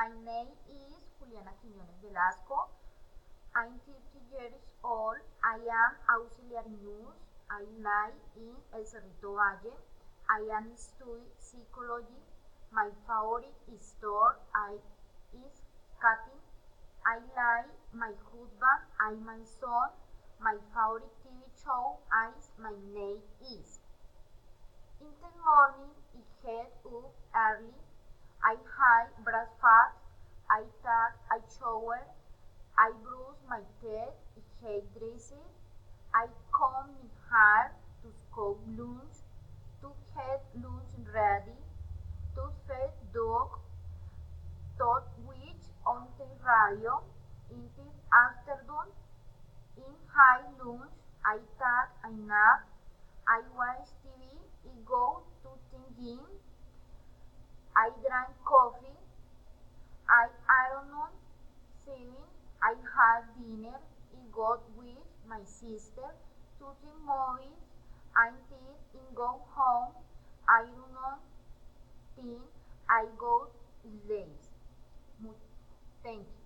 My name is Juliana Quiñones Velasco. I'm 30 years old. I am auxiliary nurse. I live in El Cerrito Valle. I am studying psychology. My favorite store is cutting. I like my husband and my son. My favorite TV show is My Name Is. In the morning, I get up early. I have breakfast. I take a shower. I brush my teeth. I get dressed. I comb my hair to cook lunch. To get lunch ready. To feed dog. To watch on the radio. In the afternoon, in high lunch, I take a nap. I watch TV. I go to the gym. I drink coffee. I iron on 7. I have dinner. I go with my sister to the movies until I go home. Iron on 10. I go late. Thank you.